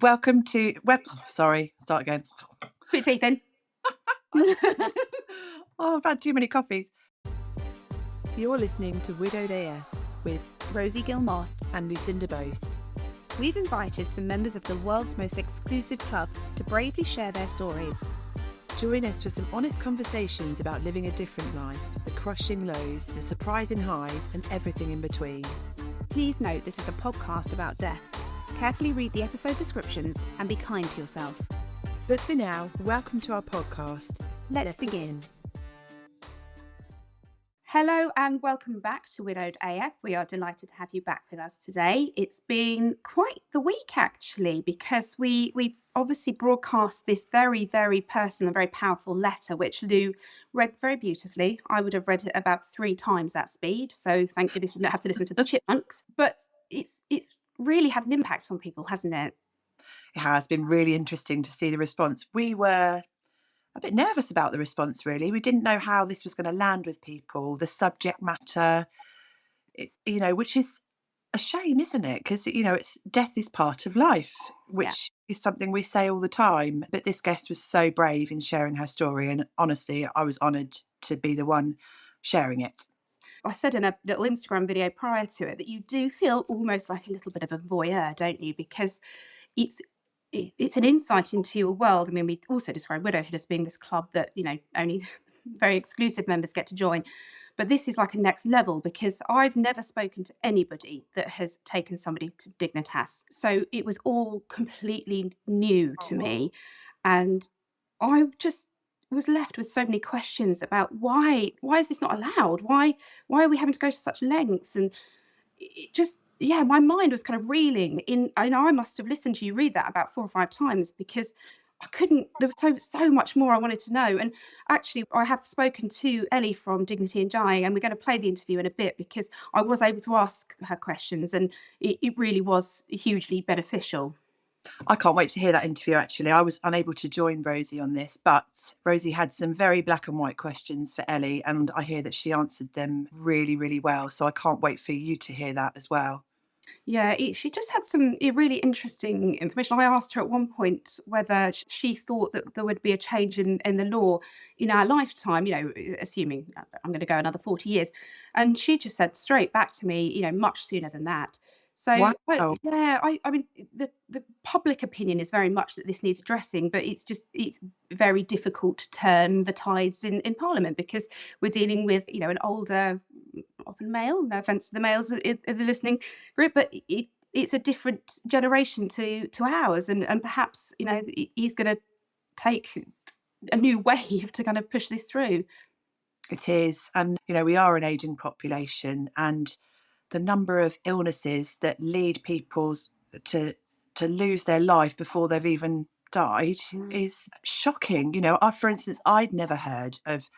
Welcome to sorry, start again. Put your teeth in. Oh, I've had too many coffees. You're listening to Widowed AF with Rosie Gilmoss. and Lucinda Boast. We've invited some members of the world's most exclusive club to bravely share their stories. Join us for some honest conversations about living a different life, the crushing lows, the surprising highs, and everything in between. Please note this is a podcast about death. Carefully read the episode descriptions and be kind to yourself. But for now, welcome to our podcast. Let's begin. Hello and welcome back to Widowed AF. We are delighted to have you back with us today. It's been quite the week actually, because we obviously broadcast this very, very personal, very powerful letter, which Lou read very beautifully. I would have read it about 3 times that speed, so thank goodness we don't have to listen to the chipmunks. But it's really had an impact on people, hasn't it? It has been really interesting to see the response. We were a bit nervous about the response, really. We didn't know how this was going to land with people, the subject matter, which is a shame, isn't it? Because, it's death is part of life, which is something we say all the time. But this guest was so brave in sharing her story. And honestly, I was honoured to be the one sharing it. I said in a little Instagram video prior to it that you do feel almost like a little bit of a voyeur, don't you? Because it's an insight into your world. I mean, we also describe widowhood as being this club that, only very exclusive members get to join. But this is like a next level, because I've never spoken to anybody that has taken somebody to Dignitas. So it was all completely new to me. And I just was left with so many questions about why is this not allowed? Why are we having to go to such lengths? And it just, my mind was kind of reeling in. I know I must have listened to you read that about 4 or 5 times, because I couldn't, there was so much more I wanted to know. And actually, I have spoken to Ellie from Dignity and Dying, and we're going to play the interview in a bit, because I was able to ask her questions, and it really was hugely beneficial. I can't wait to hear that interview, actually. I was unable to join Rosie on this, but Rosie had some very black and white questions for Ellie, and I hear that she answered them really, really well. So I can't wait for you to hear that as well. Yeah, she just had some really interesting information. I asked her at one point whether she thought that there would be a change in the law in our lifetime, assuming I'm going to go another 40 years. And she just said straight back to me, much sooner than that. So, Wow. I mean, the public opinion is very much that this needs addressing, but it's very difficult to turn the tides in Parliament, because we're dealing with, an older, often male, no offence to the males in the listening group, but it's a different generation to ours, and perhaps he's going to take a new wave to kind of push this through. It is. And, we are an ageing population, and the number of illnesses that lead people to lose their life before they've even died is shocking. For instance, I'd never heard of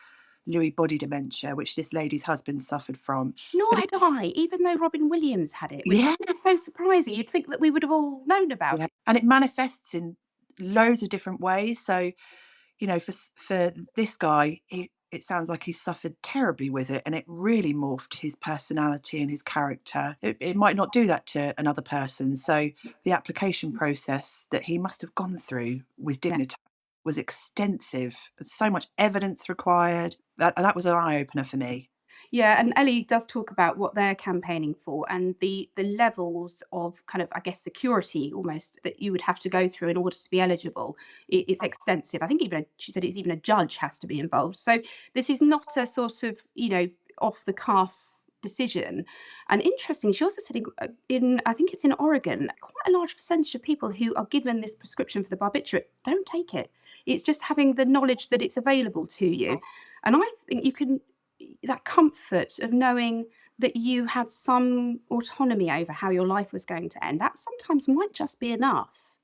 Lewy body dementia, which this lady's husband suffered from. Nor had I, even though Robin Williams had it, which Yeah, is so surprising. You'd think that we would have all known about yeah. it. And it manifests in loads of different ways. So, for this guy, it sounds like he suffered terribly with it, and it really morphed his personality and his character. It might not do that to another person. So the application process that he must have gone through with Dignitas was extensive. So much evidence required. That was an eye-opener for me. Yeah, and Ellie does talk about what they're campaigning for, and the levels of kind of, I guess, security almost that you would have to go through in order to be eligible. It's extensive. I think she said it's even a judge has to be involved. So this is not a sort of, off the cuff decision. And interestingly, she also said I think it's in Oregon, quite a large percentage of people who are given this prescription for the barbiturate don't take it. It's just having the knowledge that it's available to you. And I think you can, that comfort of knowing that you had some autonomy over how your life was going to end, that sometimes might just be enough.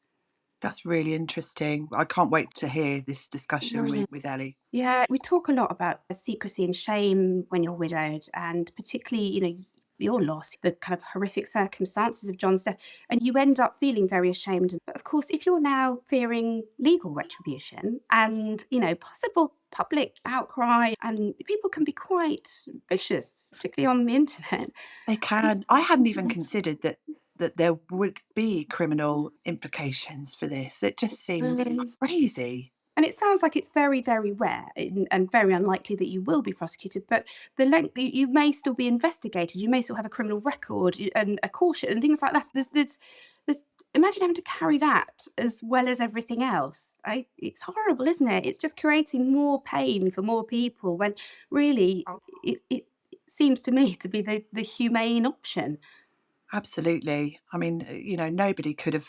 That's really interesting. I can't wait to hear this discussion with Ellie. Yeah, we talk a lot about secrecy and shame when you're widowed, and particularly, your loss, the kind of horrific circumstances of John's death, and you end up feeling very ashamed. But of course, if you're now fearing legal retribution and, possible public outcry, and people can be quite vicious, particularly on the internet. They can. I hadn't even considered that that there would be criminal implications for this. It just seems crazy. And it sounds like it's very, very rare and very unlikely that you will be prosecuted. But the length you may still be investigated, you may still have a criminal record and a caution and things like that. There's imagine having to carry that as well as everything else. It's horrible, isn't it? It's just creating more pain for more people when really it seems to me to be the humane option. Absolutely. I mean, nobody could have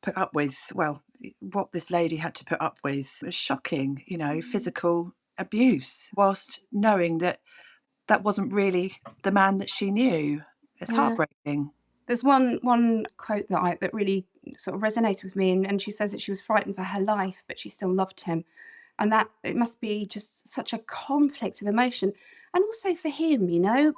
put up with, well, what this lady had to put up with was shocking, physical abuse, whilst knowing that that wasn't really the man that she knew. It's Yeah. heartbreaking. There's one quote that really sort of resonated with me, and she says that she was frightened for her life, but she still loved him. And that it must be just such a conflict of emotion. And also for him,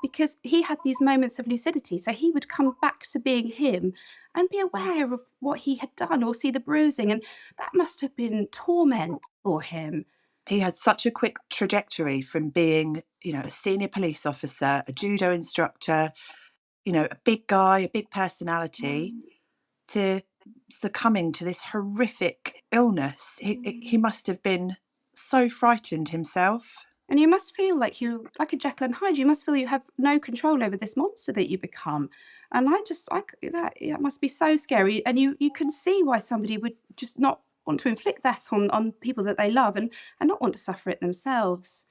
because he had these moments of lucidity. So he would come back to being him and be aware of what he had done or see the bruising. And that must have been torment for him. He had such a quick trajectory from being, a senior police officer, a judo instructor, a big guy, a big personality, to succumbing to this horrific illness. He must have been so frightened himself. And you must feel like you like a Jekyll and Hyde. You must feel you have no control over this monster that you become. And that must be so scary. And you can see why somebody would just not want to inflict that on people that they love and not want to suffer it themselves.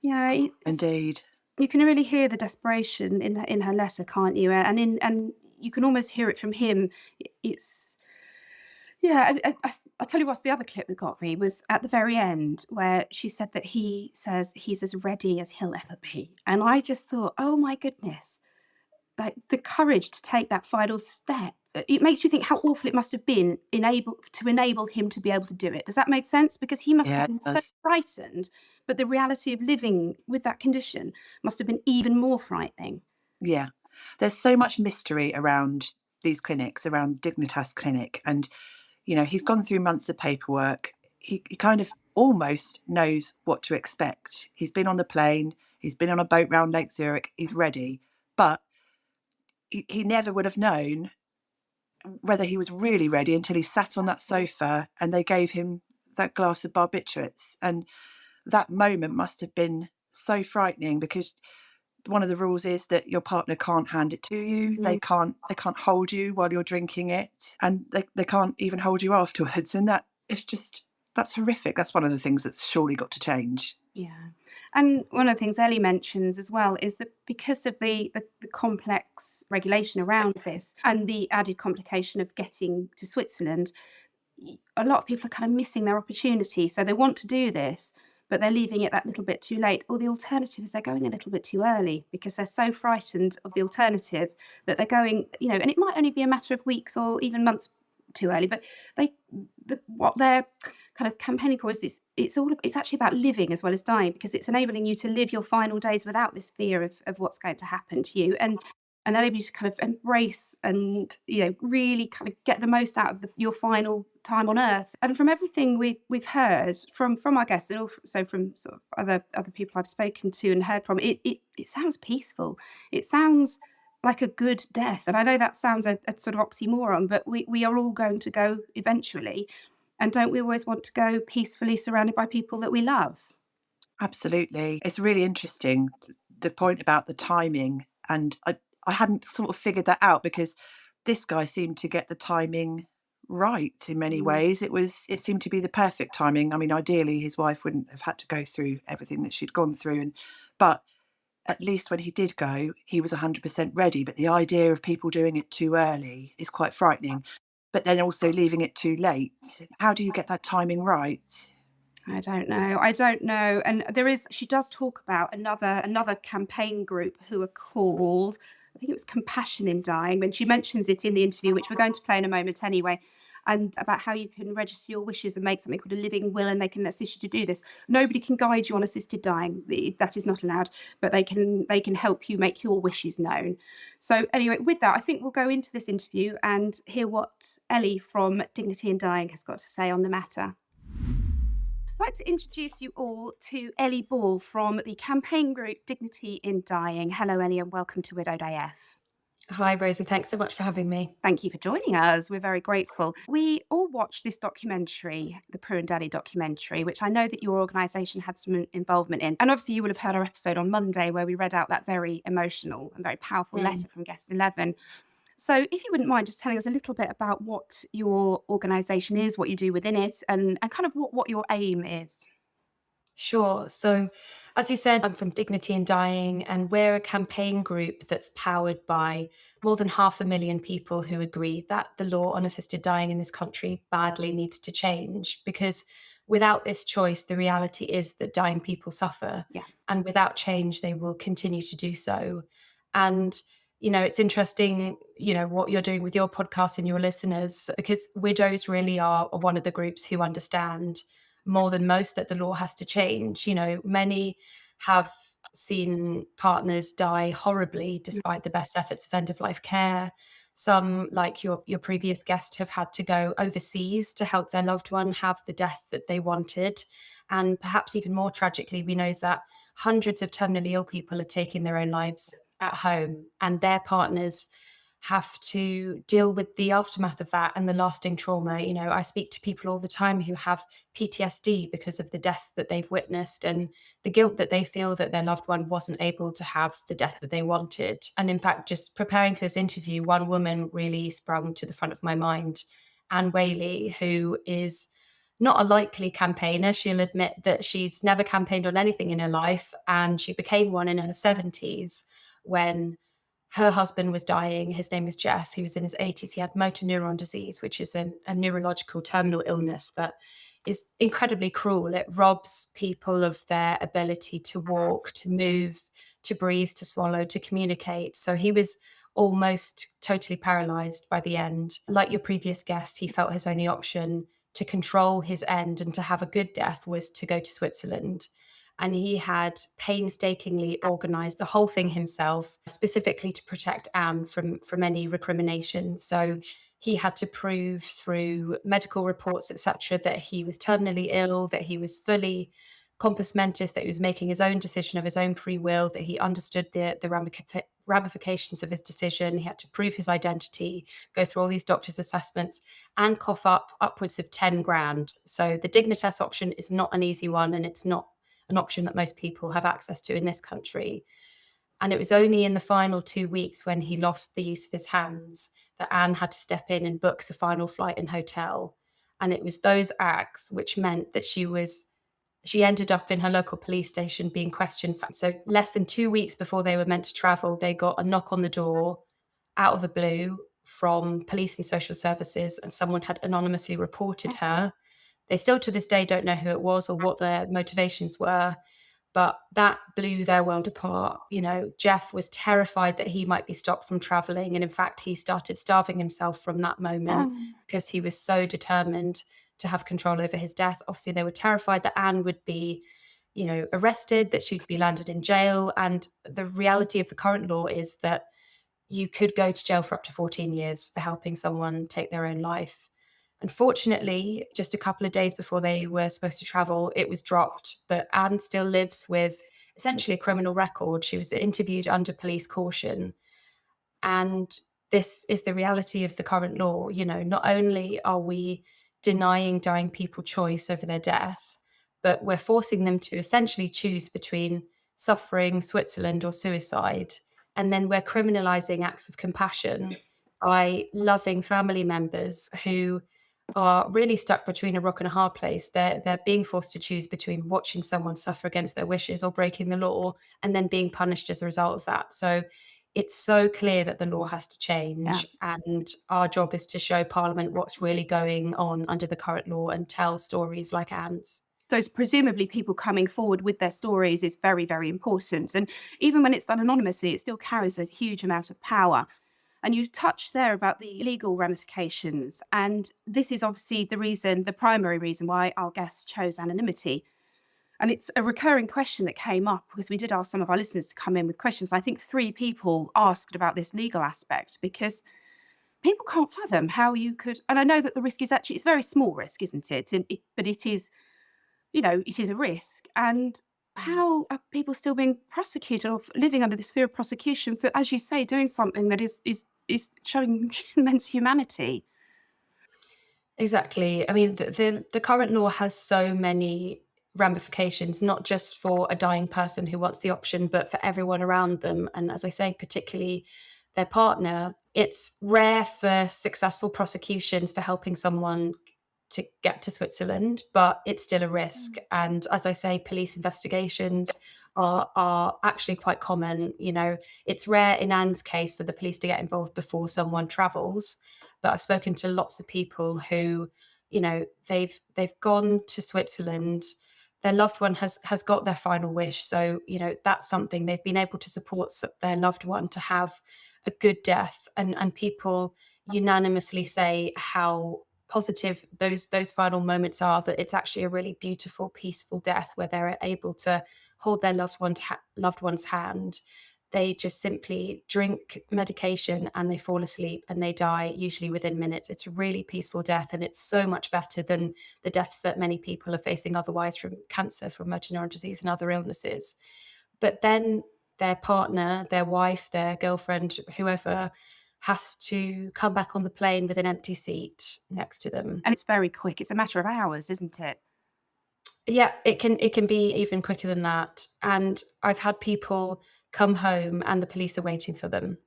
Yeah, Indeed. you can really hear the desperation in her letter, can't you? And you can almost hear it from him. It's yeah, and I'll tell you what's the other clip that got me was at the very end where she said that he says he's as ready as he'll ever be. And I just thought, oh my goodness, like the courage to take that final step. It makes you think how awful it must have been to enable him to be able to do it. Does that make sense? Because he must Yeah, have it been so does. frightened, but the reality of living with that condition must have been even more frightening. Yeah. There's so much mystery around these clinics, around Dignitas Clinic. And, he's gone through months of paperwork. He kind of almost knows what to expect. He's been on the plane, he's been on a boat round Lake Zurich, he's ready. But he never would have known whether he was really ready until he sat on that sofa and they gave him that glass of barbiturates. And that moment must have been so frightening because one of the rules is that your partner can't hand it to you. They can't hold you while you're drinking it, and they can't even hold you afterwards. And that's horrific. That's one of the things that's surely got to change. Yeah. And one of the things Ellie mentions as well is that because of the complex regulation around this and the added complication of getting to Switzerland, a lot of people are kind of missing their opportunity. So they want to do this, but they're leaving it that little bit too late. Or the alternative is they're going a little bit too early because they're so frightened of the alternative that they're going, and it might only be a matter of weeks or even months too early, but what they're kind of campaigning for is it's actually about living as well as dying because it's enabling you to live your final days without this fear of what's going to happen to you and enable you to kind of embrace and really kind of get the most out of your final time on earth. And from everything we've heard from our guests and also from sort of other people I've spoken to and heard from, it sounds peaceful. It sounds like a good death. And I know that sounds a sort of oxymoron, but we are all going to go eventually. And don't we always want to go peacefully surrounded by people that we love? Absolutely. It's really interesting, the point about the timing. And I hadn't sort of figured that out because this guy seemed to get the timing right in many Mm. ways. It seemed to be the perfect timing. I mean, ideally his wife wouldn't have had to go through everything that she'd gone through, but at least when he did go, he was 100% ready. But the idea of people doing it too early is quite frightening. But then also leaving it too late. How do you get that timing right? I don't know. I don't know. And she does talk about another campaign group who are called, I think it was Compassion in Dying, and she mentions it in the interview, which we're going to play in a moment anyway, and about how you can register your wishes and make something called a living will, and they can assist you to do this. Nobody can guide you on assisted dying. That is not allowed, but they can help you make your wishes known. So anyway, with that, I think we'll go into this interview and hear what Ellie from Dignity in Dying has got to say on the matter. I'd like to introduce you all to Ellie Ball from the campaign group Dignity in Dying. Hello, Ellie, and welcome to Widowed AF. Hi, Rosie. Thanks so much for having me. Thank you for joining us. We're very grateful. We all watched this documentary, the Prue and Danny documentary, which I know that your organisation had some involvement in. And obviously, you will have heard our episode on Monday where we read out that very emotional and very powerful Mm. letter from guest 11. So, if you wouldn't mind just telling us a little bit about what your organisation is, what you do within it, and kind of what your aim is. Sure. So, as you said, I'm from Dignity in Dying, and we're a campaign group that's powered by more than 500,000 people who agree that the law on assisted dying in this country badly needs to change. Because without this choice, the reality is that dying people suffer, Yeah. and without change, they will continue to do so. And it's interesting, what you're doing with your podcast and your listeners, because widows really are one of the groups who understand more than most that the law has to change. Many have seen partners die horribly despite the best efforts of end of life care. Some, like your previous guest, have had to go overseas to help their loved one have the death that they wanted. And perhaps even more tragically, we know that hundreds of terminally ill people are taking their own lives at home, and their partners have to deal with the aftermath of that and the lasting trauma. I speak to people all the time who have PTSD because of the deaths that they've witnessed and the guilt that they feel that their loved one wasn't able to have the death that they wanted. And in fact, just preparing for this interview, one woman really sprung to the front of my mind, Anne Whaley, who is not a likely campaigner. She'll admit that she's never campaigned on anything in her life, and she became one in her 70s when her husband was dying. His name is Jeff. He was in his 80s. He had motor neuron disease, which is a neurological terminal illness that is incredibly cruel. It robs people of their ability to walk, to move, to breathe, to swallow, to communicate. So he was almost totally paralyzed by the end. Like your previous guest, he felt his only option to control his end and to have a good death was to go to Switzerland. And he had painstakingly organized the whole thing himself, specifically to protect Anne from any recrimination. So he had to prove through medical reports, etc., that he was terminally ill, that he was fully compos mentis, that he was making his own decision of his own free will, that he understood the ramifications of his decision. He had to prove his identity, go through all these doctor's assessments, and cough up upwards of 10 grand. So the Dignitas option is not an easy one, and it's not an option that most people have access to in this country. And it was only in the final 2 weeks when he lost the use of his hands that Anne had to step in and book the final flight and hotel. And it was those acts which meant that she ended up in her local police station being questioned. So less than 2 weeks before they were meant to travel, they got a knock on the door out of the blue from police and social services, and someone had anonymously reported her. They still to this day don't know who it was or what their motivations were, but that blew their world apart. Jeff was terrified that he might be stopped from traveling. And in fact, he started starving himself from that moment Um, because he was so determined to have control over his death. Obviously, they were terrified that Anne would be, arrested, that she'd be landed in jail. And the reality of the current law is that you could go to jail for up to 14 years for helping someone take their own life. Unfortunately, just a couple of days before they were supposed to travel, it was dropped. But Anne still lives with essentially a criminal record. She was interviewed under police caution. And this is the reality of the current law. Not only are we denying dying people choice over their death, but we're forcing them to essentially choose between suffering, Switzerland, or suicide. And then we're criminalizing acts of compassion by loving family members who are really stuck between a rock and a hard place. They're being forced to choose between watching someone suffer against their wishes or breaking the law and then being punished as a result of that. So it's so clear that the law has to yeah. change, and our job is to show Parliament what's really going on under the current law and tell stories like Anne's. So presumably people coming forward with their stories is very, very important. And even when it's done anonymously, it still carries a huge amount of power. And you touched there about the legal ramifications. And this is obviously the primary reason why our guests chose anonymity. And it's a recurring question that came up because we did ask some of our listeners to come in with questions. I think 3 people asked about this legal aspect because people can't fathom how you could. And I know that the risk is it's a very small risk, isn't it? But it is, it is a risk. And how are people still being prosecuted or living under this fear of prosecution for, as you say, doing something that is showing immense humanity? Exactly. I mean, the current law has so many ramifications, not just for a dying person who wants the option, but for everyone around them. And as I say, particularly their partner. It's rare for successful prosecutions for helping someone to get to Switzerland, but it's still a risk. And as I say, police investigations are actually quite common. You know, it's rare in Anne's case for the police to get involved before someone travels. But I've spoken to lots of people who, you know, they've gone to Switzerland. Their loved one has got their final wish. So, you know, that's something they've been able to support their loved one to have a good death. And people unanimously say how positive those final moments are, that it's actually a really beautiful, peaceful death where they're able to hold their loved one's hand. They just simply drink medication and they fall asleep and they die, usually within minutes. It's a really peaceful death, and it's so much better than the deaths that many people are facing otherwise from cancer, from motor neuron disease and other illnesses. But then their partner, their wife, their girlfriend, whoever, has to come back on the plane with an empty seat next to them. And it's very quick. It's a matter of hours, isn't it? Yeah, it can be even quicker than that. And I've had people come home and the police are waiting for them.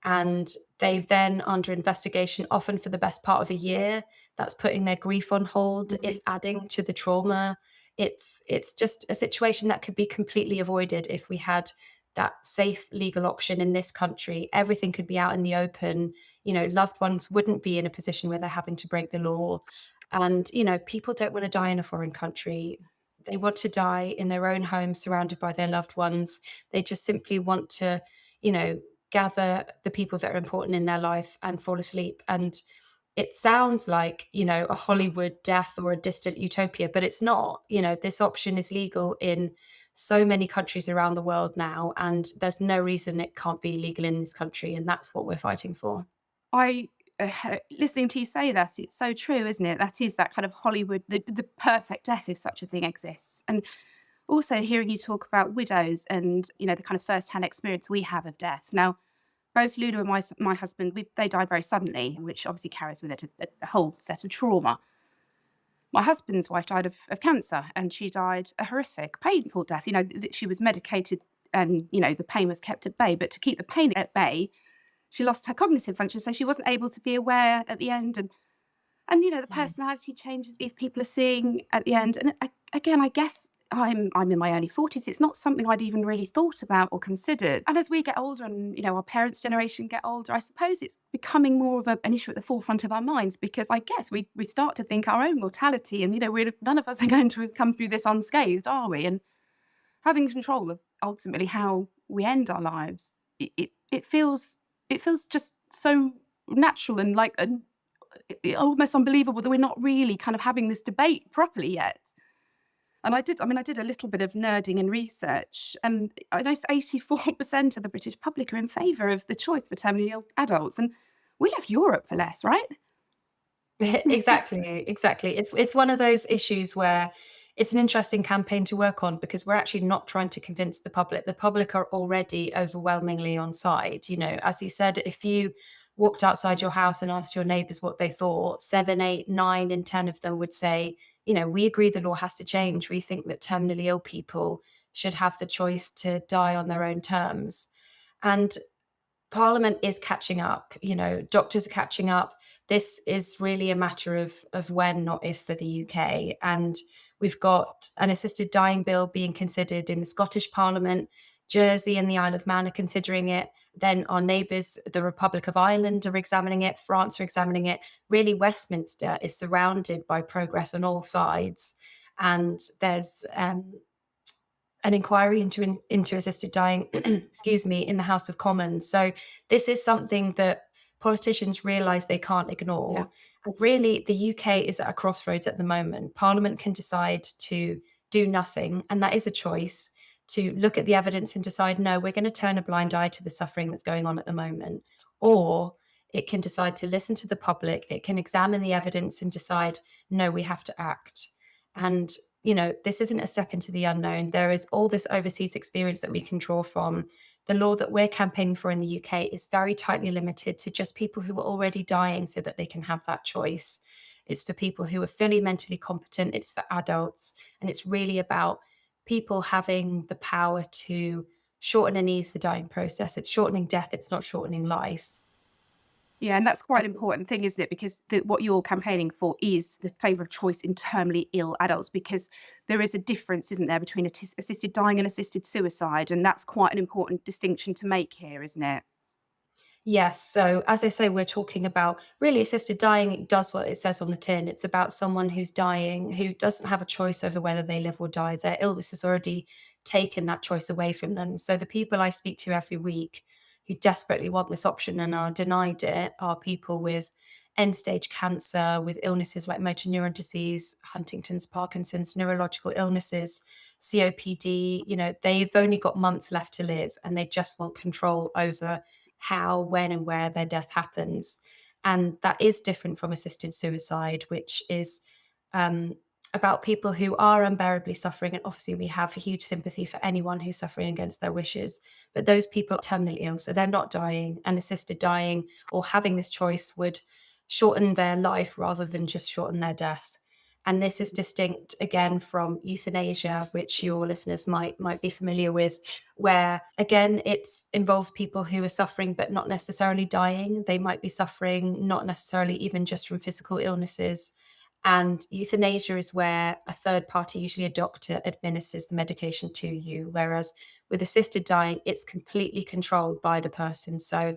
And they've then under investigation, often for the best part of a year. That's putting their grief on hold. It's adding to the trauma. It's just a situation that could be completely avoided if we had that safe legal option in this country. Everything could be out in the open. You know, loved ones wouldn't be in a position where they're having to break the law. And, you know, people don't want to die in a foreign country. They want to die in their own home, surrounded by their loved ones. They just simply want to, you know, gather the people that are important in their life and fall asleep. And it sounds like, you know, a Hollywood death or a distant utopia, but it's not. You know, this option is legal in so many countries around the world now, and there's no reason it can't be legal in this country. And that's what we're fighting for. I listening to you say that, it's so true, isn't it? That is that kind of Hollywood, the perfect death, if such a thing exists. And also hearing you talk about widows and, you know, the kind of first-hand experience we have of death. Now, both Lulu and my husband, they died very suddenly, which obviously carries with it a whole set of trauma. My husband's wife died of cancer, and she died a horrific, painful death. You know, she was medicated and, you know, the pain was kept at bay. But to keep the pain at bay, she lost her cognitive function, so she wasn't able to be aware at the end. And you know, the personality changes these people are seeing at the end. And again, I guess I'm in my early 40s. It's not something I'd even really thought about or considered. And as we get older and, you know, our parents' generation get older, I suppose it's becoming more of an issue at the forefront of our minds, because I guess we start to think our own mortality and, you know, none of us are going to come through this unscathed, are we? And having control of ultimately how we end our lives, it feels just so natural and like almost unbelievable that we're not really kind of having this debate properly yet. And I did a little bit of nerding and research, and I know 84% of the British public are in favour of the choice for terminally ill adults. And we left Europe for less, right? Exactly. It's one of those issues where it's an interesting campaign to work on, because we're actually not trying to convince the public. The public are already overwhelmingly on side. You know, as you said, if you walked outside your house and asked your neighbours what they thought, 7, 8, 9 in 10 of them would say, you know, we agree the law has to change. We think that terminally ill people should have the choice to die on their own terms. And Parliament is catching up, you know, doctors are catching up. This is really a matter of when, not if, for the UK. And we've got an assisted dying bill being considered in the Scottish Parliament. Jersey and the Isle of Man are considering it. Then our neighbours, the Republic of Ireland, are examining it. France are examining it. Really, Westminster is surrounded by progress on all sides. And there's an inquiry into assisted dying, excuse me, in the House of Commons. So this is something that politicians realise they can't ignore. Yeah. And really, the UK is at a crossroads at the moment. Parliament can decide to do nothing, and that is a choice, to look at the evidence and decide, no, we're going to turn a blind eye to the suffering that's going on at the moment. Or it can decide to listen to the public, it can examine the evidence and decide, no, we have to act. And, this isn't a step into the unknown. There is all this overseas experience that we can draw from. The law that we're campaigning for in the UK is very tightly limited to just people who are already dying so that they can have that choice. It's for people who are fully mentally competent, it's for adults, and it's really about people having the power to shorten and ease the dying process. It's shortening death, it's not shortening life. Yeah, and that's quite an important thing, isn't it? Because what you're campaigning for is the favour of choice in terminally ill adults, because there is a difference, isn't there, between assisted dying and assisted suicide, and that's quite an important distinction to make here, isn't it? Yes. So, as I say, we're talking about really assisted dying. It does what it says on the tin. It's about someone who's dying, who doesn't have a choice over whether they live or die. Their illness has already taken that choice away from them. So, the people I speak to every week who desperately want this option and are denied it are people with end stage cancer, with illnesses like motor neuron disease, Huntington's, Parkinson's, neurological illnesses, COPD. They've only got months left to live and they just want control over how, when, and where their death happens. And that is different from assisted suicide, which is about people who are unbearably suffering. And obviously, we have huge sympathy for anyone who's suffering against their wishes. But those people are terminally ill, so they're not dying. And assisted dying or having this choice would shorten their life rather than just shorten their death. And this is distinct again from euthanasia, which your listeners might be familiar with, where again it involves people who are suffering but not necessarily dying. They might be suffering not necessarily even just from physical illnesses. And euthanasia is where a third party, usually a doctor, administers the medication to you. Whereas with assisted dying, it's completely controlled by the person. So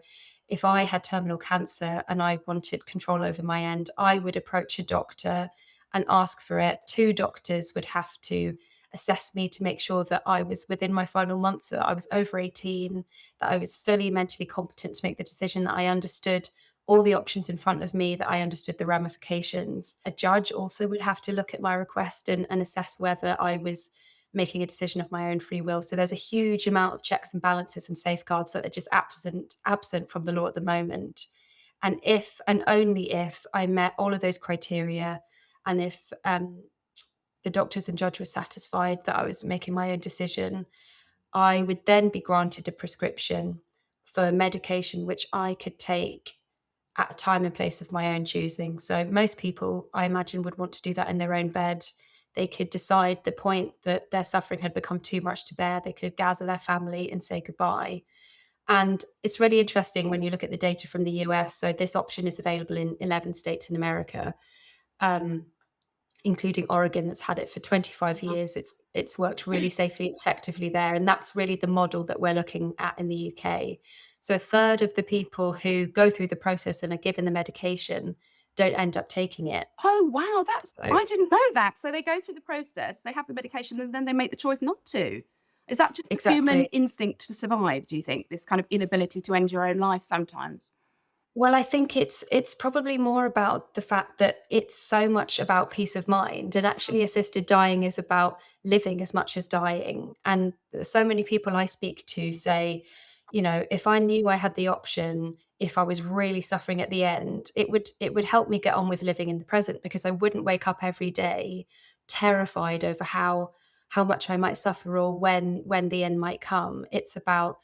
if I had terminal cancer and I wanted control over my end, I would approach a doctor and ask for it. Two doctors would have to assess me to make sure that I was within my final months, that I was over 18, that I was fully mentally competent to make the decision, that I understood all the options in front of me, that I understood the ramifications. A judge also would have to look at my request and assess whether I was making a decision of my own free will. So there's a huge amount of checks and balances and safeguards that are just absent from the law at the moment. And if and only if I met all of those criteria, and if the doctors and judge were satisfied that I was making my own decision, I would then be granted a prescription for medication which I could take at a time and place of my own choosing. So most people, I imagine, would want to do that in their own bed. They could decide the point that their suffering had become too much to bear. They could gather their family and say goodbye. And it's really interesting when you look at the data from the US. So this option is available in 11 states in America, including Oregon, that's had it for 25 years. It's worked really safely and effectively there. And that's really the model that we're looking at in the UK. So a third of the people who go through the process and are given the medication don't end up taking it. Oh, wow, So I didn't know that. So they go through the process, they have the medication, and then they make the choice not to. Is that just the human exactly. instinct to survive, do you think? This kind of inability to end your own life sometimes? Well, I think it's probably more about the fact that it's so much about peace of mind, and actually assisted dying is about living as much as dying. And so many people I speak to say, if I knew I had the option, if I was really suffering at the end, it would help me get on with living in the present, because I wouldn't wake up every day terrified over how much I might suffer or when the end might come. It's about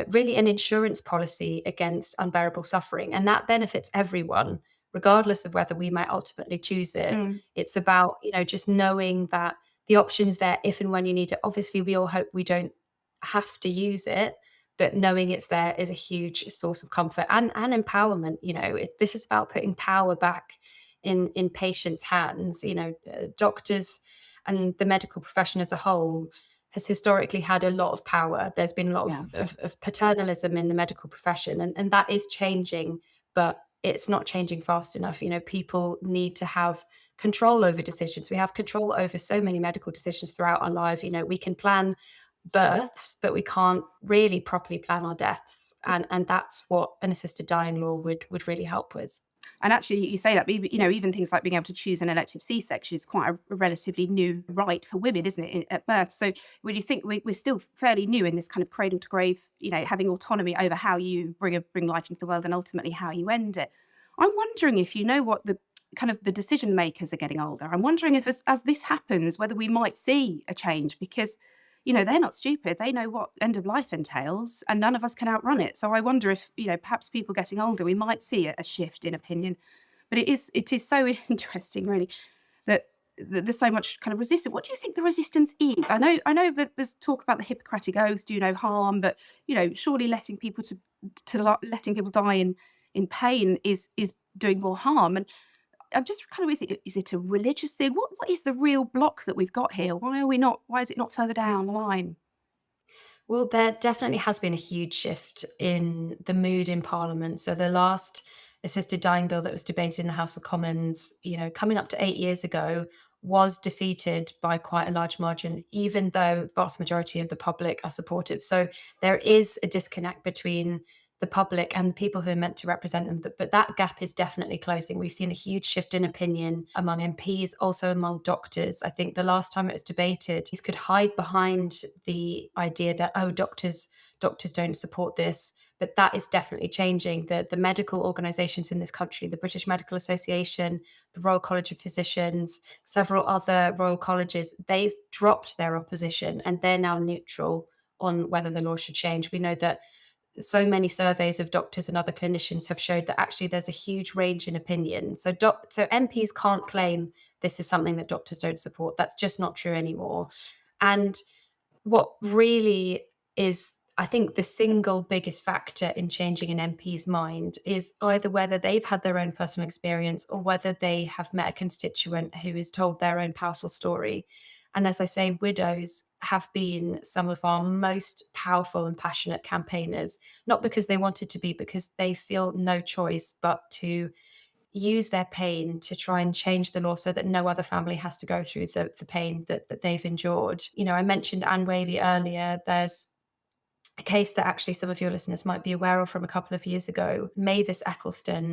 really an insurance policy against unbearable suffering. And that benefits everyone, regardless of whether we might ultimately choose it. Mm. It's about, just knowing that the option is there if and when you need it. Obviously, we all hope we don't have to use it, but knowing it's there is a huge source of comfort and empowerment. This is about putting power back in patients' hands. Doctors and the medical profession as a whole has historically had a lot of power. There's been a lot Yeah. of paternalism in the medical profession, and that is changing, but it's not changing fast enough. People need to have control over decisions. We have control over so many medical decisions throughout our lives. We can plan births, but we can't really properly plan our deaths. And that's what an assisted dying law would really help with. And actually, you say that, even things like being able to choose an elective C-section is quite a relatively new right for women, isn't it, at birth? So when you think we're still fairly new in this kind of cradle to grave, having autonomy over how you bring life into the world and ultimately how you end it. I'm wondering if you know what the kind of the decision makers are getting older. I'm wondering if as this happens, whether we might see a change, because they're not stupid. They know what end of life entails, and none of us can outrun it. So I wonder if perhaps people getting older, we might see a shift in opinion. But it is so interesting, really, that there's so much kind of resistance. What do you think the resistance is? I know that there's talk about the Hippocratic Oath, do no harm, but surely letting people letting people die in pain is doing more harm. And I'm just kind of, is it a religious thing? What is the real block that we've got here? Why is it not further down the line? Well, there definitely has been a huge shift in the mood in Parliament. So the last assisted dying bill that was debated in the House of Commons, coming up to 8 years ago, was defeated by quite a large margin, even though the vast majority of the public are supportive. So there is a disconnect between the public and the people who are meant to represent them. But that gap is definitely closing. We've seen a huge shift in opinion among MPs, also among doctors. I think the last time it was debated, these could hide behind the idea that, doctors don't support this. But that is definitely changing. The medical organisations in this country, the British Medical Association, the Royal College of Physicians, several other royal colleges, they've dropped their opposition and they're now neutral on whether the law should change. We know that so many surveys of doctors and other clinicians have showed that actually there's a huge range in opinion. So MPs can't claim this is something that doctors don't support. That's just not true anymore. And what really is, I think, the single biggest factor in changing an MP's mind is either whether they've had their own personal experience or whether they have met a constituent who has told their own powerful story. And as I say, widows have been some of our most powerful and passionate campaigners, not because they wanted to be, because they feel no choice but to use their pain to try and change the law so that no other family has to go through the pain that they've endured. I mentioned Anne Whaley earlier. There's a case that actually some of your listeners might be aware of from a couple of years ago. Mavis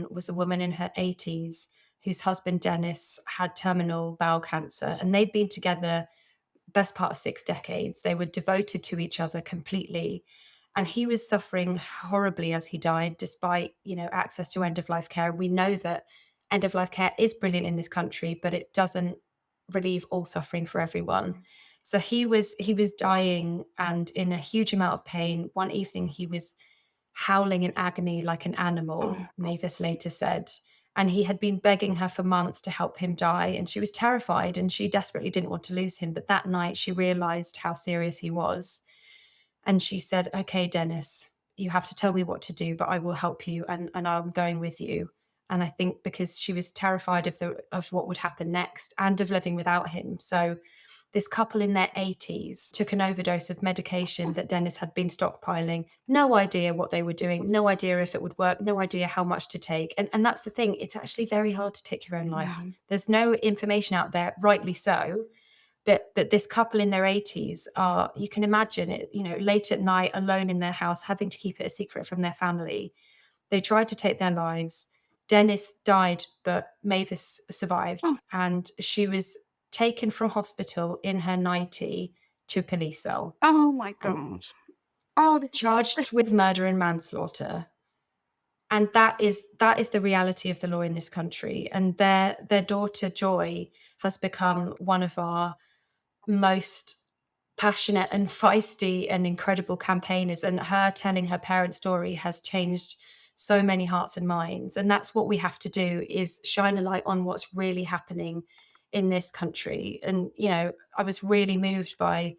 was a woman in her 80s whose husband Dennis had terminal bowel cancer, and they'd been together best part of 6 decades. They were devoted to each other completely, and he was suffering horribly as he died, despite access to end-of-life care. We know that end-of-life care is brilliant in this country, but it doesn't relieve all suffering for everyone. So he was dying and in a huge amount of pain. One evening he was howling in agony like an animal, Mavis later said. And he had been begging her for months to help him die. And she was terrified and she desperately didn't want to lose him. But that night she realized how serious he was. And she said, "Okay, Dennis, you have to tell me what to do, but I will help you and I'm going with you." And I think because she was terrified of what would happen next and of living without him. So this couple in their 80s took an overdose of medication that Dennis had been stockpiling. No idea what they were doing, no idea if it would work, no idea how much to take. And that's the thing, it's actually very hard to take your own life. Yeah. There's no information out there, rightly so, that this couple in their 80s are, you can imagine it, late at night, alone in their house, having to keep it a secret from their family. They tried to take their lives. Dennis died, but Mavis survived. And she was taken from hospital in her 90 to a police cell. Oh my God. Charged with murder and manslaughter. And that is the reality of the law in this country. And their daughter Joy has become one of our most passionate and feisty and incredible campaigners. And her telling her parents' story has changed so many hearts and minds. And that's what we have to do, is shine a light on what's really happening in this country. And, I was really moved by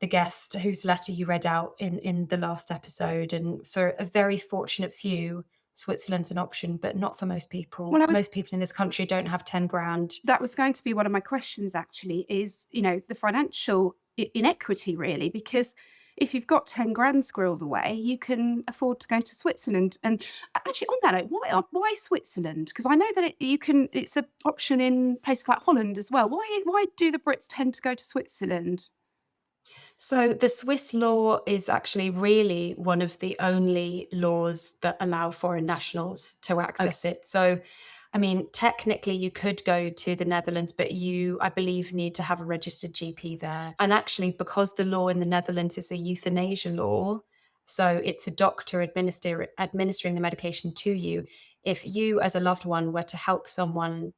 the guest whose letter you read out in the last episode. And for a very fortunate few, Switzerland's an option, but not for most people. Well, most people in this country don't have 10 grand. That was going to be one of my questions, actually, is, the financial inequity, really, because if you've got 10 grand squirreled away, you can afford to go to Switzerland. And actually, on that note, why Switzerland? Because I know that it's an option in places like Holland as well. Why do the Brits tend to go to Switzerland? So the Swiss law is actually really one of the only laws that allow foreign nationals to access it. So, technically you could go to the Netherlands, but you, I believe, need to have a registered GP there. And actually, because the law in the Netherlands is a euthanasia law, so it's a doctor administering the medication to you, if you as a loved one were to help someone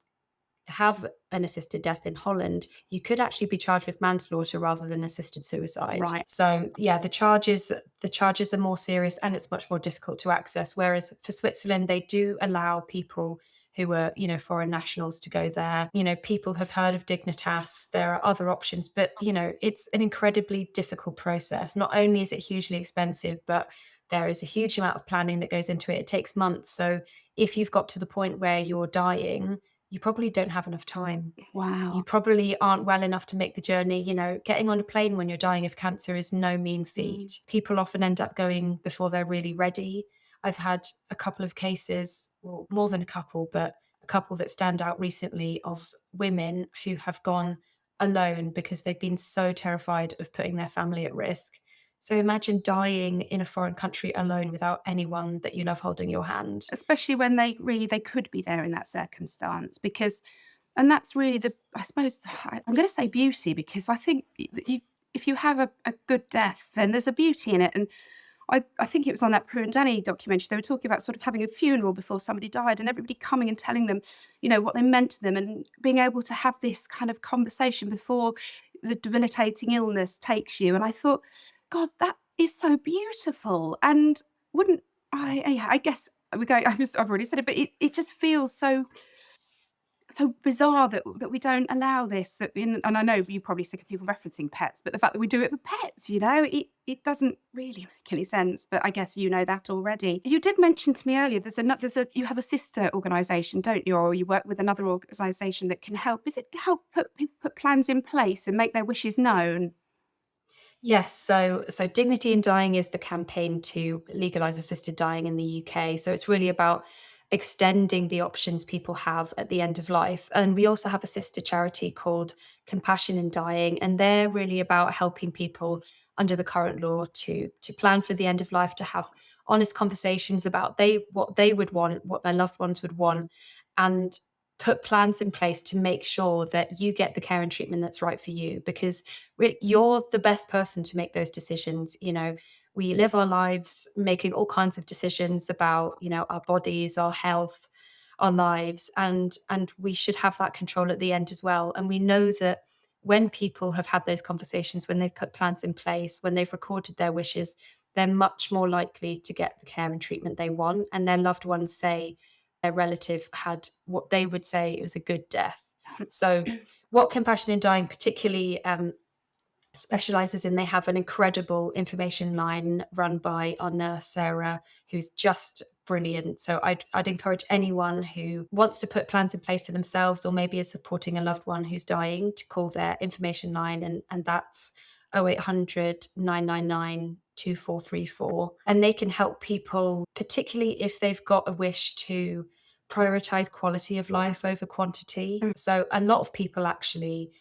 have an assisted death in Holland, you could actually be charged with manslaughter rather than assisted suicide. Right. So yeah, the charges are more serious and it's much more difficult to access. Whereas for Switzerland, they do allow people who are, foreign nationals to go there. People have heard of Dignitas. There are other options, but it's an incredibly difficult process. Not only is it hugely expensive, but there is a huge amount of planning that goes into it. It takes months. So if you've got to the point where you're dying, you probably don't have enough time. You Wow. probably aren't well enough to make the journey. Getting on a plane when you're dying of cancer is no mean Mm. feat. People often end up going before they're really ready. I've had a couple of cases, well, more than a couple, but a couple that stand out recently of women who have gone alone because they've been so terrified of putting their family at risk. So imagine dying in a foreign country alone without anyone that you love holding your hand. Especially when they could be there in that circumstance, because and that's really I suppose I'm going to say beauty, because I think if you have a good death, then there's a beauty in it. And I think it was on that Prue and Danny documentary, they were talking about sort of having a funeral before somebody died and everybody coming and telling them, what they meant to them, and being able to have this kind of conversation before the debilitating illness takes you. And I thought, God, that is so beautiful. And wouldn't yeah, I guess I've already said it, but it just feels so bizarre that we don't allow this. And I know you're probably sick of people referencing pets, but the fact that we do it for pets, it doesn't really make any sense. But I guess you know that already. You did mention to me earlier you have a sister organisation, don't you, or you work with another organisation that can help. Is it help put people put plans in place and make their wishes known? Yes, so Dignity in Dying is the campaign to legalize assisted dying in the UK. So it's really about extending the options people have at the end of life. And we also have a sister charity called Compassion in Dying, and they're really about helping people under the current law to plan for the end of life, to have honest conversations about what they would want, what their loved ones would want, and put plans in place to make sure that you get the care and treatment that's right for you, because you're the best person to make those decisions. We live our lives making all kinds of decisions about, our bodies, our health, our lives, and we should have that control at the end as well. And we know that when people have had those conversations, when they've put plans in place, when they've recorded their wishes, they're much more likely to get the care and treatment they want, and their loved ones say their relative had what they would say it was a good death. So what Compassion in Dying particularly specializes in, they have an incredible information line run by our nurse Sarah, who's just brilliant. So I'd encourage anyone who wants to put plans in place for themselves, or maybe is supporting a loved one who's dying, to call their information line, and that's 0800 999 2434. And they can help people, particularly if they've got a wish to prioritize quality of life over quantity. Mm. So a lot of people actually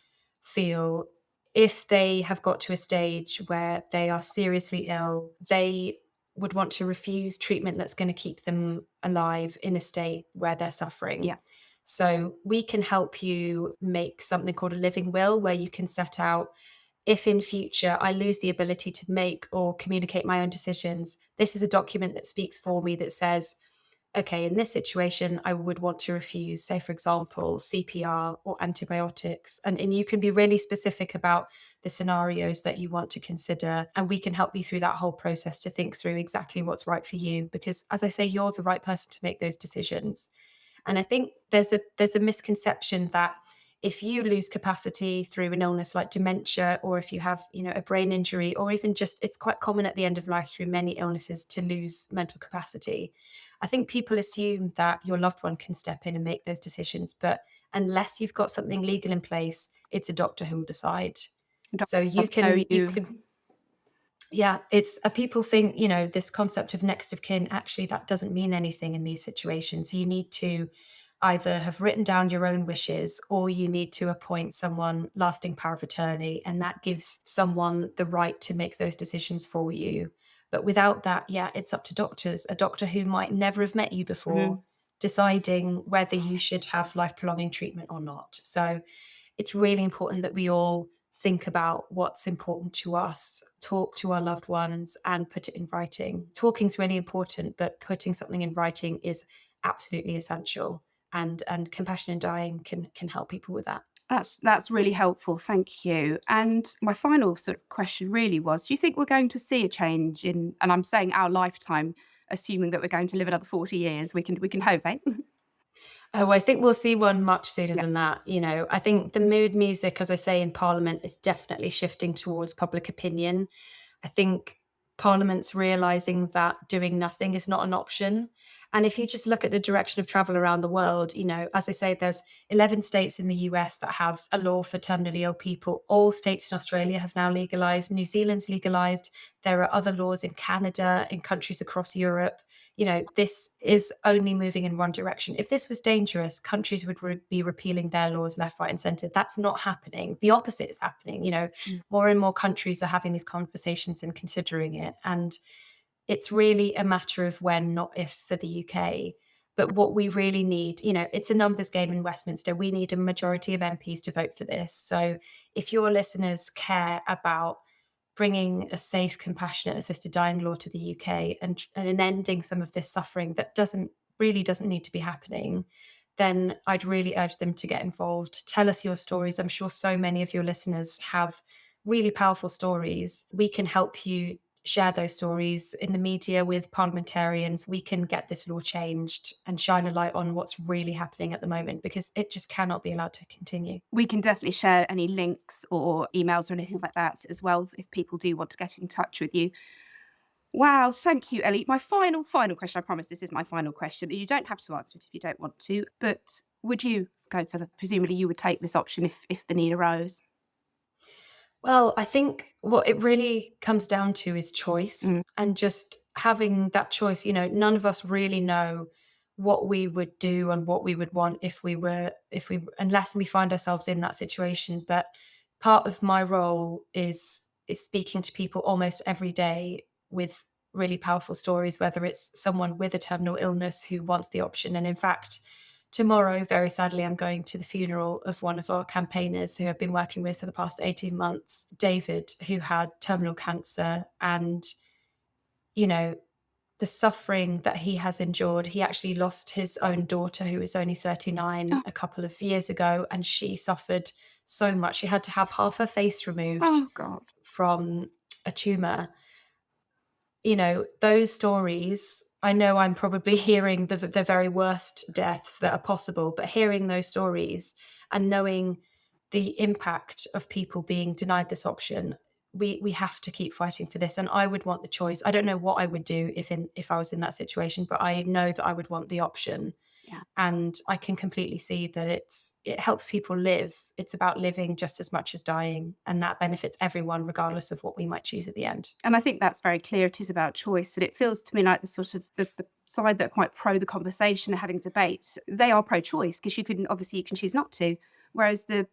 feel, if they have got to a stage where they are seriously ill, they would want to refuse treatment that's going to keep them alive in a state where they're suffering. Yeah. So we can help you make something called a living will, where you can set out, if in future I lose the ability to make or communicate my own decisions, this is a document that speaks for me, that says, okay, in this situation, I would want to refuse, say, for example, CPR or antibiotics. And you can be really specific about the scenarios that you want to consider. And we can help you through that whole process to think through exactly what's right for you. Because as I say, you're the right person to make those decisions. And I think there's a misconception that if you lose capacity through an illness like dementia, or if you have, a brain injury, or even just, it's quite common at the end of life through many illnesses to lose mental capacity. I think people assume that your loved one can step in and make those decisions, but unless you've got something legal in place, it's a doctor who will decide. So you can, yeah, it's people think, this concept of next of kin, actually, that doesn't mean anything in these situations. You need to either have written down your own wishes, or you need to appoint someone lasting power of attorney, and that gives someone the right to make those decisions for you. But without that, yeah, it's up to doctors, a doctor who might never have met you before, deciding whether you should have life prolonging treatment or not. So it's really important that we all think about what's important to us, talk to our loved ones, and put it in writing. Talking is really important, but putting something in writing is absolutely essential. and compassion in dying can help people with that. That's really helpful. Thank you. And my final sort of question really was, do you think we're going to see a change in, and I'm saying our lifetime, assuming that we're going to live another 40 years, we can hope, eh? Oh, I think we'll see one much sooner Yeah. than that. I think the mood music, as I say, in Parliament is definitely shifting towards public opinion. I think Parliament's realizing that doing nothing is not an option. And if you just look at the direction of travel around the world, as I say, there's 11 states in the US that have a law for terminally ill people. All states in Australia have now legalized. New Zealand's legalized. There are other laws in Canada, in countries across Europe. This is only moving in one direction. If this was dangerous, countries would be repealing their laws left, right, and centre. That's not happening. The opposite is happening. More and more countries are having these conversations and considering it. And it's really a matter of when, not if, for the UK. But what we really need, it's a numbers game in Westminster. We need a majority of MPs to vote for this. So if your listeners care about bringing a safe, compassionate, assisted dying law to the UK and ending some of this suffering that doesn't need to be happening, then I'd really urge them to get involved. Tell us your stories. I'm sure so many of your listeners have really powerful stories. We can help you share those stories in the media with parliamentarians. We can get this law changed and shine a light on what's really happening at the moment, because it just cannot be allowed to continue. We can definitely share any links or emails or anything like that as well if people do want to get in touch with you. Wow, thank you, Ellie. My final question, I promise this is my final question. You don't have to answer it if you don't want to, but would you go for presumably you would take this option if the need arose? Well, I think what it really comes down to is choice, and just having that choice. None of us really know what we would do and what we would want unless we find ourselves in that situation. But part of my role is speaking to people almost every day with really powerful stories, whether it's someone with a terminal illness who wants the option. And in fact, tomorrow, very sadly, I'm going to the funeral of one of our campaigners who I've been working with for the past 18 months, David, who had terminal cancer. And, the suffering that he has endured, he actually lost his own daughter, who was only 39, a couple of years ago, and she suffered so much. She had to have half her face removed from a tumor. Those stories, I know I'm probably hearing the very worst deaths that are possible, but hearing those stories and knowing the impact of people being denied this option, we have to keep fighting for this. And I would want the choice. I don't know what I would do if I was in that situation, but I know that I would want the option. Yeah. And I can completely see that it helps people live. It's about living just as much as dying, and that benefits everyone regardless of what we might choose at the end. And I think that's very clear. It is about choice, and it feels to me like the sort of the side that are quite pro the conversation and having debates, they are pro-choice, because you can choose not to, whereas the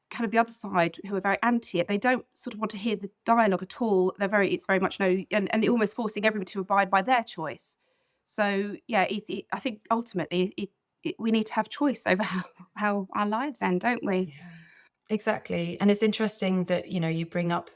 kind of the other side who are very anti it, they don't sort of want to hear the dialogue at all. It's very much no, and almost forcing everybody to abide by their choice. So yeah, I think ultimately we need to have choice over how our lives end, don't we? Yeah, exactly. And it's interesting that you bring up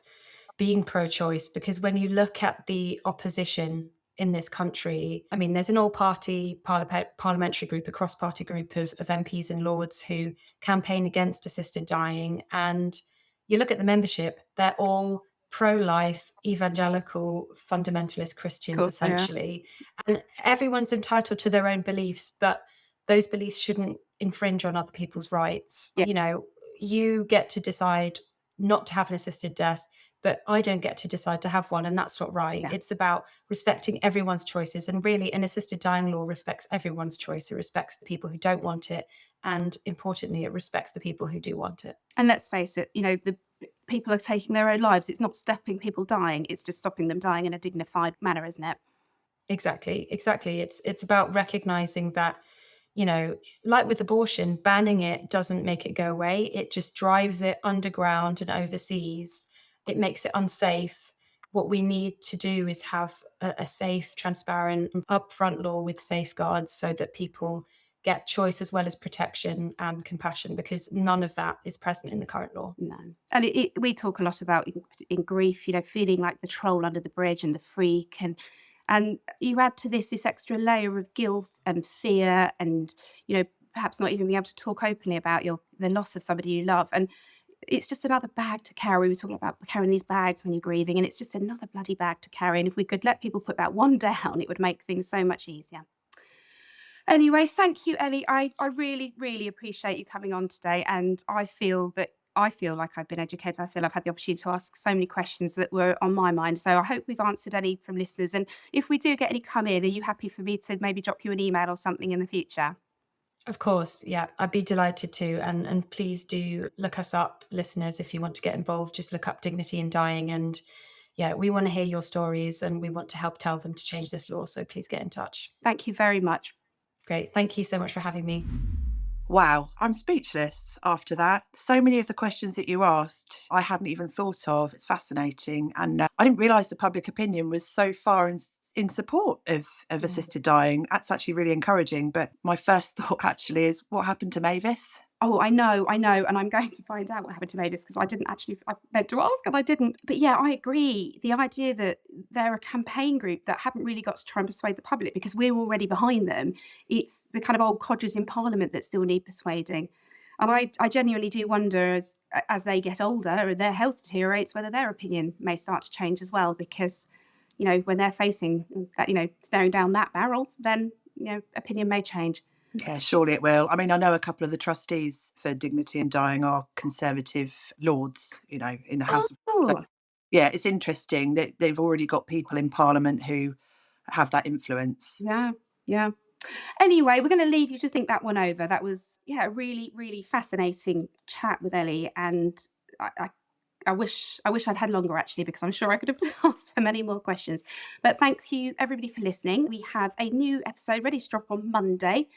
being pro-choice, because when you look at the opposition in this country, I mean, there's an all-party parliamentary group, a cross-party group of MPs and Lords who campaign against assisted dying, and you look at the membership, they're all pro-life, evangelical, fundamentalist Christians, Cool, yeah. essentially. And everyone's entitled to their own beliefs, but those beliefs shouldn't infringe on other people's rights. Yeah. You get to decide not to have an assisted death, but I don't get to decide to have one, and that's not right. Yeah. It's about respecting everyone's choices, and really an assisted dying law respects everyone's choice. It respects the people who don't want it, and importantly, it respects the people who do want it. And let's face it, the people are taking their own lives. It's not stopping people dying, it's just stopping them dying in a dignified manner, isn't it? Exactly. It's about recognizing that, like with abortion, banning it doesn't make it go away. It just drives it underground and overseas. It makes it unsafe. What we need to do is have a safe, transparent, upfront law with safeguards so that people get choice as well as protection and compassion, because none of that is present in the current law. No. And we talk a lot about in grief, feeling like the troll under the bridge and the freak, and you add to this extra layer of guilt and fear and perhaps not even being able to talk openly about the loss of somebody you love. And it's just another bag to carry. We were talking about carrying these bags when you're grieving, and it's just another bloody bag to carry. And if we could let people put that one down, it would make things so much easier. Anyway, thank you, Ellie. I really, really appreciate you coming on today. And I feel like I've been educated. I feel I've had the opportunity to ask so many questions that were on my mind. So I hope we've answered any from listeners. And if we do get any come in, are you happy for me to maybe drop you an email or something in the future? Of course, yeah, I'd be delighted to. And please do look us up, listeners, if you want to get involved. Just look up Dignity in Dying. And yeah, we want to hear your stories and we want to help tell them to change this law. So please get in touch. Thank you very much. Great. Thank you so much for having me. Wow, I'm speechless after that. So many of the questions that you asked, I hadn't even thought of. It's fascinating. And I didn't realise the public opinion was so far in support of assisted dying. That's actually really encouraging. But my first thought actually is, what happened to Mavis? Oh, I know. And I'm going to find out what happened to Mavis, because I meant to ask and I didn't. But yeah, I agree. The idea that they're a campaign group that haven't really got to try and persuade the public because we're already behind them. It's the kind of old codgers in Parliament that still need persuading. And I genuinely do wonder, as they get older and their health deteriorates, whether their opinion may start to change as well, because, when they're facing that, staring down that barrel, then, opinion may change. Yeah, surely it will. I mean, I know a couple of the trustees for Dignity in Dying are Conservative lords, in the House of... Oh, Yeah, it's interesting that they've already got people in Parliament who have that influence. yeah. Anyway, we're going to leave you to think that one over. That was, a really, really fascinating chat with Ellie. And I wish I'd had longer, actually, because I'm sure I could have asked so many more questions. But thank you, everybody, for listening. We have a new episode ready to drop on Monday.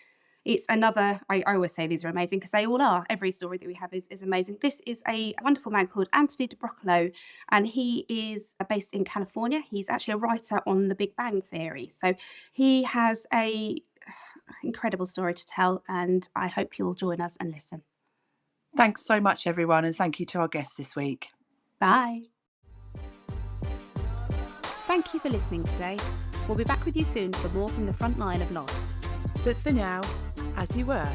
It's another, I always say these are amazing because they all are. Every story that we have is amazing. This is a wonderful man called Anthony DeBroccolo, and he is based in California. He's actually a writer on the Big Bang Theory. So he has a incredible story to tell, and I hope you'll join us and listen. Thanks so much, everyone, and thank you to our guests this week. Bye. Thank you for listening today. We'll be back with you soon for more from the front line of loss. But for now, as you were.